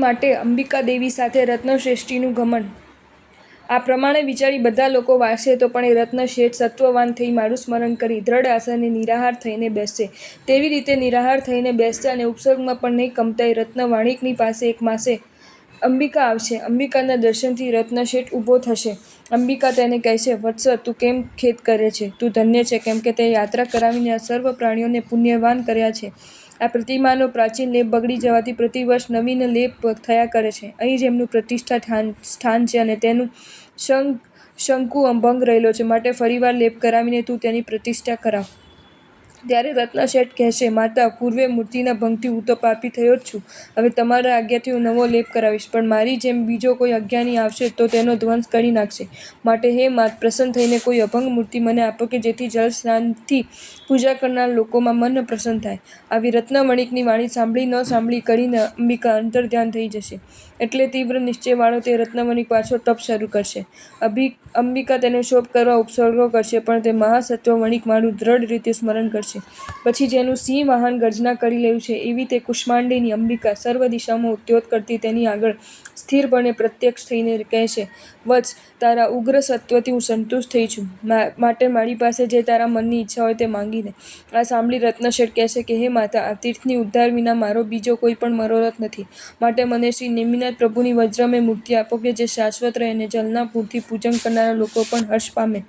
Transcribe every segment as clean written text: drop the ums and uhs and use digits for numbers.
માટે અંબિકા દેવી સાથે રત્નશ્રેષ્ઠીનું ઘમંડ. આ પ્રમાણે વિચારી બધા લોકો વાસે તો પણ એ રત્નશેઠ સત્વવાન થઈ મારું સ્મરણ કરી દ્રઢ આસને નિરાહાર થઈને બેસશે. તેવી રીતે નિરાહાર થઈને બેસશે અને ઉપસર્ગમાં પણ નહીં કમતાય રત્નવાણિકની પાસે એક માસે અંબિકા આવશે. અંબિકાના દર્શનથી રત્નશેઠ ઊભો થશે. અંબિકા તેને કહેશે, વત્સ, તું કેમ ખેદ કરે છે? તું ધન્ય છે, કેમ કે તે યાત્રા કરાવીને આ સર્વ પ્રાણીઓને પુણ્યવાન કર્યા છે. આ પ્રતિમાનો પ્રાચીન લેપ બગડી જવાથી પ્રતિવર્ષ નવીન લેપ થયા કરે છે. અહીં જ એમનું પ્રતિષ્ઠા સ્થાન છે અને તેનું શંકુ ભંગ રહેલો છે, માટે ફરીવાર લેપ કરાવીને તું તેની પ્રતિષ્ઠા કરાવ. ત્યારે રત્નશેઠ કહેશે, માતા, પૂર્વે મૂર્તિના ભંગથી હું તો પાપી થયો જ છું. હવે તમારા આજ્ઞાથી હું નવો લેપ કરાવીશ, પણ મારી જેમ બીજો કોઈ અજ્ઞાની આવશે તો તેનો ધ્વંસ કરી નાખશે. માટે હે માત, પ્રસન્ન થઈને કોઈ અભંગ મૂર્તિ મને આપો કે જેથી જળ સ્નાનથી પૂજા કરનાર લોકોમાં મન પ્રસન્ન થાય. આવી રત્નવણિકની વાણી સાંભળી ન સાંભળી કરીને અંબિકા અંતર્ધ્યાન થઈ જશે. એટલે તીવ્ર નિશ્ચયવાળો તે રત્નવણિક પાછો તપ શરૂ કરશે. અંબિકા તેને શોભ કરવા ઉપસર્ગો કરશે, પણ તે મહાસત્વ વણિક મારું દ્રઢ રીતે સ્મરણ કરશે. પછી જેનું સિંહ વાહન ગર્જના કરી રહ્યું છે એવી તે કુષ્માંડિની અંબિકા સર્વ દિશામાં ઉદ્યોત કરતી તેની આગળ સ્થિરપણે પ્રત્યક્ષ થઈને કહેશે, વત્સ, તારા ઉગ્ર સત્વથી હું સંતુષ્ટ થઈ છું, માટે મારી પાસે જે તારા મનની ઈચ્છા હોય તે માંગી લે. આ સાંભળી રત્નશેઠ કહેશે કે હે માતા, આ તીર્થની ઉદ્ધાર વિના મારો બીજો કોઈ પણ મનોરથ નથી. માટે મને શ્રી નેમિનાથ પ્રભુની વજ્રમય મૂર્તિ આપો કે જે શાશ્વત રહે અને જલના પૂરથી પૂજન કરનારા લોકો પણ હર્ષ પામે.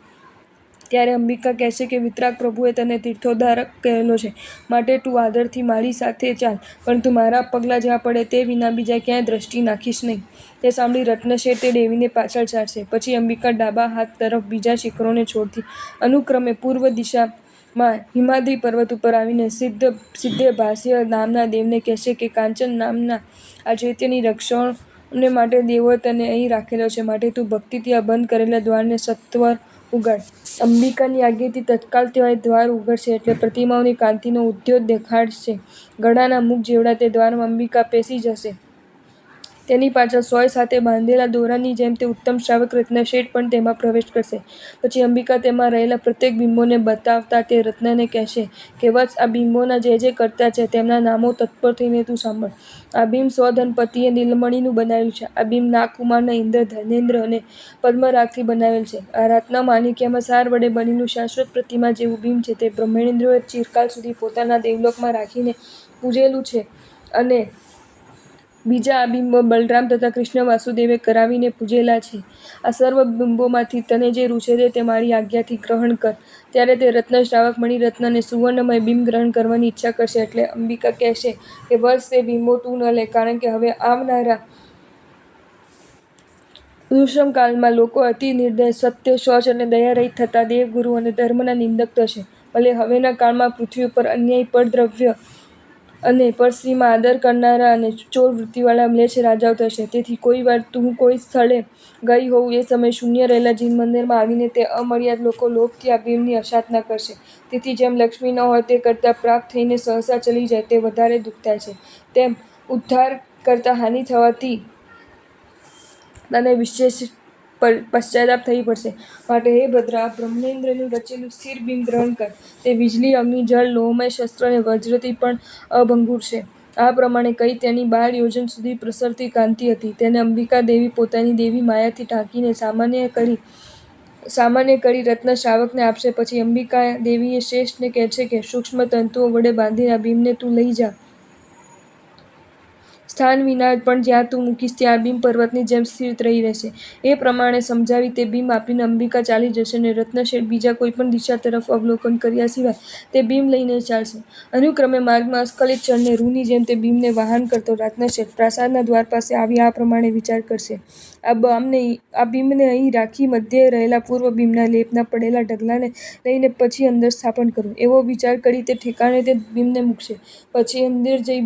ત્યારે અંબિકા કહેશે કે વિતરાગ પ્રભુએ તને તીર્થોદ્ધારક કહેલો છે, માટે તું આદરથી મારી સાથે ચાલ, પરંતુ મારા પગલાં જ્યાં પડે તે વિના બીજા ક્યાંય દ્રષ્ટિ નાખીશ નહીં. તે સાંભળી રત્નશેઠ તે દેવીને પાછળ ચાલશે. પછી અંબિકા ડાબા હાથ તરફ બીજા શિખરોને છોડતી અનુક્રમે પૂર્વ દિશામાં હિમાદ્રી પર્વત ઉપર આવીને સિદ્ધભાસ્ય નામના દેવને કહેશે કે કાંચન નામના આ ચૈત્યની રક્ષણ માટે દેવોએ તને અહીં રાખેલો છે, માટે તું ભક્તિથી આ બંધ કરેલા દ્વારને સત્વર ઉગાડ. અંબિકાની આજ્ઞાથી તત્કાળ તે દ્વાર ઉઘડશે એટલે પ્રતિમાઓની કાંતિનો ઉદ્યોત દેખાડશે. ગળાના મુખ જેવડા તે દ્વારમાં અંબિકા પેસી જશે. તેની પાછળ સોય સાથે બાંધેલા દોરાની જેમ તે ઉત્તમ શ્રાવક રત્નશેઠ પણ તેમાં પ્રવેશ કરશે. પછી અંબિકા તેમાં રહેલા પ્રત્યેક બિંબોને બતાવતા તે રત્નને કહેશે કે વત્સ, આ બિંબોના જે જે કર્તા છે તેમના નામો તત્પર થઈને તું સાંભળ. આ બિંબ સ્વધનપતિએ નીલમણીનું બનાવ્યું છે. આ બિંબ નાગકુમારના ઇન્દ્ર, ધનેન્દ્ર અને પદ્મરાગથી બનાવેલ છે. આ રત્નમાણિક્યમાં સાર વડે બનેલું શાશ્વત પ્રતિમા જેવું બિંબ છે તે બ્રહ્મેન્દ્રોએ ચિરકાલ સુધી પોતાના દેવલોકમાં રાખીને પૂજેલું છે અને બીજા આ બિંબો બલરામ તથા કૃષ્ણ વાસુદેવે કરાવીને પૂજેલા છે. આ સર્વ બિંબોમાંથી તને જે રૂચે તે મારી આજ્ઞાથી ગ્રહણ કર. ત્યારે તે રત્નશ્રાવક મણિરત્ન અને સુવર્ણમય બિંબ ગ્રહણ કરવાની ઈચ્છા કરશે. એટલે અંબિકા કહેશે કે વત્સ, તે બિંબો તું ન લે, કારણ કે હવે આવનારા દુષ્મકાળમાં લોકો અતિ નિર્દય, સત્ય, શૌચ અને દયારહિત થતા દેવગુરુ અને ધર્મના નિંદક થશે. ભલે હવેના કાળમાં પૃથ્વી ઉપર અન્યાયી, પરદ્રવ્ય અને પરસ્ત્રીમાં આદર કરનારા અને ચોર વૃત્તિવાળા મ્લેચ્છ રાજાઓ થશે. તેથી કોઈ વાર હું કોઈ સ્થળે ગઈ હોઉં એ સમયે શૂન્ય રહેલા જીનમંદિરમાં આવીને તે અમર્યાદ લોકો લોભથી આ બિંબની અસાધના કરશે. તેથી જેમ લક્ષ્મી ન હોય તે કરતાં પ્રાપ્ત થઈને સહસા ચલી જાય તે વધારે દુઃખ થાય છે, તેમ ઉદ્ધાર કરતાં હાનિ થવાથી તને વિશેષ પશ્ચાતાપ થઈ પડશે. માટે હે ભદ્ર, આ બ્રહ્મેન્દ્રનું રચેલું સ્થિર બિંબ ગ્રહણ કર. તે વીજળી, અગ્નિ, જળ, લોહમય શસ્ત્ર અને વજ્રથી પણ અભંગુર છે. આ પ્રમાણે કહી તેની 12 યોજન સુધી પ્રસરતી કાંતિ હતી. તેને અંબિકા દેવી પોતાની દેવી માયાથી ઢાંકીને સામાન્ય કરી રત્નશ્રાવકને આપશે. પછી અંબિકા દેવી શ્રેષ્ઠને કહેશે કે સૂક્ષ્મ તંતુઓ વડે બાંધીને આ બિંબને તું લઈ જા. સ્થાન વિના પણ જ્યાં તું મૂકીશ ત્યાં આ બિંબ પર્વતની જેમ સ્થિર રહી રહેશે. એ પ્રમાણે સમજાવી તે બિંબ આપીને અંબિકા ચાલી જશે અને રત્નશેઠ બીજા કોઈ પણ દિશા તરફ અવલોકન કર્યા સિવાય તે બિંબ લઈને ચાલશે. અનુક્રમે માર્ગમાં અસ્ખલિત ચળને રૂની જેમ તે બિંબને વહાન કરતો રત્નશેઠ પ્રાસાદના દ્વાર પાસે આવી આ પ્રમાણે વિચાર કરશે. આ બિંબને અહીં રાખી મધ્યે રહેલા પૂર્વ બિંબના લેપના પડેલા ઢગલાને લઈને પછી અંદર સ્થાપન કરું. એવો વિચાર કરી તે ઠેકાણે તે બિંબને મૂકશે. પછી અંદર જઈ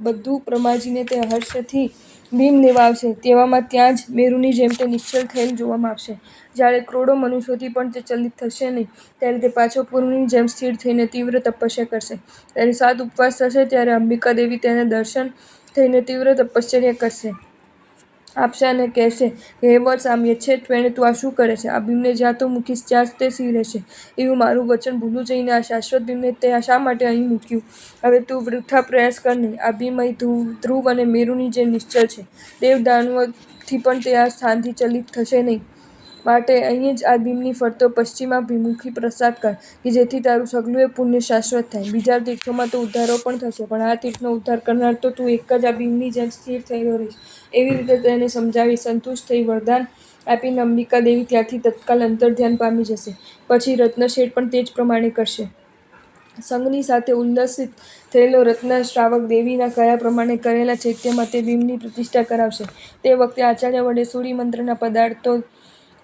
બધું પ્રમાજીને તે હર્ષથી બિંબ નિવાવશે. તેવામાં ત્યાં જ મેરુની જેમ તે નિશ્ચલ થયેલ જોવામાં આવશે. જ્યારે ક્રોડો મનુષ્યોથી પણ તે ચલિત થશે નહીં, ત્યારે તે પાછો પૂર્વની જેમ સ્થિર થઈને તીવ્ર તપસ્યા કરશે. ત્યારે 7 ઉપવાસ થશે ત્યારે અંબિકા દેવી તેને દર્શન થઈને તીવ્ર તપશ્ચર્યા કરશે. આપશે અને કહેશે કે હે વત્સ, આમ યથેચ્છ પેણે તું આ શું કરે છે? આ બીમને જ્યાં તું મૂકીશ ત્યાં જ તે સ્થિર રહેશે. એવું મારું વચન ભૂલું જઈને આ શાશ્વત બીમને તે શા માટે અહીં મૂક્યું? હવે તું વૃથા પ્રયાસ કર નહીં. આ બીમ અહીં ધ્રુવ અને મેરુની જેમ નિશ્ચળ છે. દેવ દાનવોથી પણ તે આ સ્થાનથી ચલિત થશે નહીં. માટે અહીં જ આ બીમની ફરતો પશ્ચિમાભિમુખી પ્રસાર કર કે જેથી તારું સગલું પુણ્ય શાશ્વત થાય. બીજા તીર્થોમાં તો ઉદ્ધારો પણ થશે, પણ આ તીર્થનો ઉદ્ધાર કરનાર તો તું એક જ આ બીમની જેમ સ્થિર થયેલો રહીશ. એવી રીતે તેને સમજાવી સંતુષ્ટ થઈ વરદાન આપીને અંબિકા દેવી ત્યાંથી તત્કાલ અંતર્ધ્યાન પામી જશે. પછી રત્નશેઠ પણ તે જ પ્રમાણે કરશે. સંઘની સાથે ઉલ્લસિત થયેલો રત્નશ્રાવક દેવીના કયા પ્રમાણે કરેલા ચૈત્યમાં તે બીમની પ્રતિષ્ઠા કરાવશે. તે વખતે આચાર્ય વડે સૂળી મંત્રના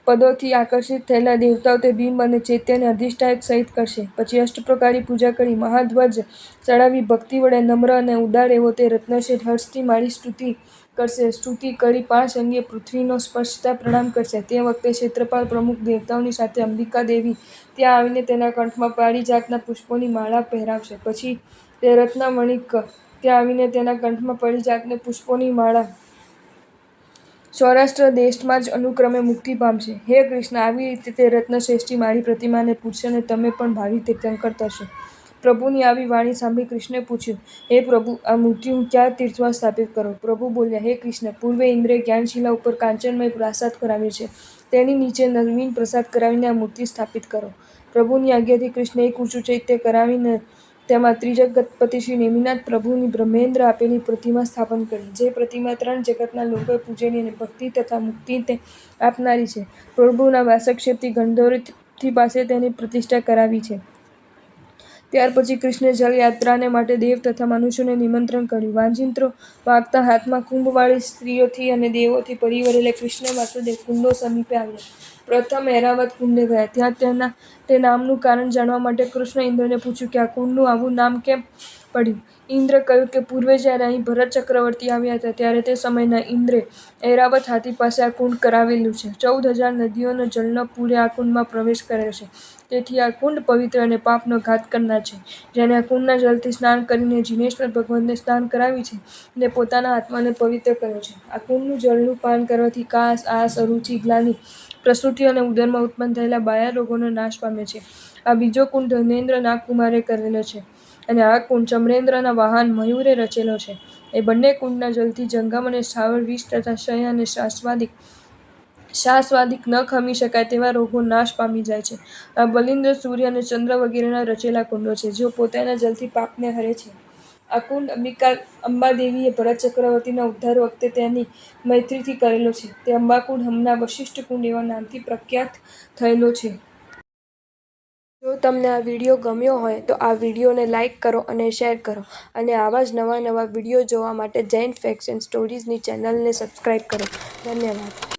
પદોથી આકર્ષિત થયેલા દેવતાઓ તે બીમ અને ચૈત્યને અધિષ્ઠાયક સહિત કરશે. પછી અષ્ટપ્રકારી પૂજા કરી મહાધ્વજ ચડાવી ભક્તિ વડે નમ્ર અને ઉદાર એવો તે રત્નશેઠ હર્ષથી મારી સ્તુતિ કરશે. સ્તુતિ કરી 5 અંગે પૃથ્વીનો સ્પર્શતા પ્રણામ કરશે. તે વખતે ક્ષેત્રપાલ પ્રમુખ દેવતાઓની સાથે અંબિકા દેવી ત્યાં આવીને તેના કંઠમાં પારિજાતના પુષ્પોની માળા પહેરાવશે. પછી તે રત્નવણિક ત્યાં આવીને તેના કંઠમાં પારિજાતના પુષ્પોની માળા સૌરાષ્ટ્ર દેશમાં જ અનુક્રમે મુક્તિ પામશે. હે કૃષ્ણ, આવી રીતે તે રત્નશ્રેષ્ઠી મારી પ્રતિમાને પૂજશે અને તમે પણ ભાવિ તીર્થંકર થશો. પ્રભુની આવી વાણી સાંભળી કૃષ્ણે પૂછ્યું, હે પ્રભુ, આ મૂર્તિ હું કયા તીર્થમાં સ્થાપિત કરું? પ્રભુ બોલ્યા, હે કૃષ્ણ, પૂર્વે ઇન્દ્રે જ્ઞાનશિલા ઉપર કાંચનમય પ્રાસાદ કરાવ્યો છે. તેની નીચે નવીન પ્રસાદ કરાવીને આ મૂર્તિ સ્થાપિત કરો. પ્રભુની આજ્ઞાથી કૃષ્ણે એક ઊંચું ચૈત્ય કરાવીને તેમાં ત્રિજગતપતિ શ્રી નેમિનાથ પ્રભુની બ્રહ્મેન્દ્ર આપેલી પ્રતિમા સ્થાપન કરી. જે પ્રતિમા 3 જગતના લોકોએ પૂજેલી અને ભક્તિ તથા મુક્તિ આપનારી છે. પ્રભુના વાસક્ષેપથી ગંધર્વોથી પાસે તેની પ્રતિષ્ઠા કરાવી છે. ત્યાર પછી કૃષ્ણે જલયાત્રાને માટે દેવ તથા મનુષ્યોને નિમંત્રણ કર્યું. વાજિંત્રો વાગતા હાથમાં કુંભવાળી સ્ત્રીઓથી અને દેવોથી પરિવરેલા કૃષ્ણ વાસુદેવ કુંડો સમીપે આવ્યા. પ્રથમ ઐરાવત કુંડે ગયા. ત્યાં તે નામનું કારણ જાણવા માટે કૃષ્ણ ઇન્દ્રને પૂછ્યું કે આ કુંડનું આવું નામ કેમ પડ્યું? ઇન્દ્રે કહ્યું કે પૂર્વે જ્યારે અહીં ભરત ચક્રવર્તી આવ્યા હતા ત્યારે તે સમયના ઇન્દ્રે ઐરાવત હાથી પાસે આ કુંડ કરાવેલું છે. 14,000 નદીઓનો જળનો પૂરે આ કુંડમાં પ્રવેશ કર્યો છે. તેથી આ કુંડ પવિત્ર અને પાપનો ઘાત કરનાર છે. જેણે આ કુંડના જળથી સ્નાન કરીને જીનેશ્વર ભગવાનને સ્નાન કરાવી છે અને પોતાના આત્માને પવિત્ર કર્યો છે. આ કુંડનું જળનું પાન કરવાથી કાશ, આસ, અરુચિ, ગ્લાનિ, પ્રસૂતિ અને ઉદરમાં ઉત્પન્ન થયેલા બાહ્ય રોગોનો નાશ પામે છે. આ બીજો કુંડ ધર્મેન્દ્ર નાગકુમારે કરેલો છે અને આ કુંડ ચમ્રેન્દ્રના વાહન મયુરે રચેલો છે. એ બંને કુંડના જળથી જંગમ અને સ્થાવર વિષ તથા ક્ષય અને શાસ્વાદિક ન ખમી શકાય તેવા રોગો નાશ પામી જાય છે. આ બલિન્દ્ર, સૂર્ય અને ચંદ્ર વગેરેના રચેલા કુંડો છે, જેઓ પોતાના જળથી પાપને હરે છે. આ કુંડ અંબાદેવીએ ભરત ચક્રવર્તીના ઉદ્ધાર વખતે તેની મૈત્રીથી કરેલો છે. તે અંબાકુંડ હમણાં વશિષ્ઠ કુંડ એવા નામથી પ્રખ્યાત થયેલો છે. જો તમને આ વિડીયો ગમ્યો હોય તો આ વિડીયોને લાઇક કરો અને શેર કરો અને આવા જ નવા વિડીયો જોવા માટે જૈન ફેક્ટ્સ એન્ડ સ્ટોરીઝની ચેનલને સબસ્ક્રાઇબ કરો. ધન્યવાદ.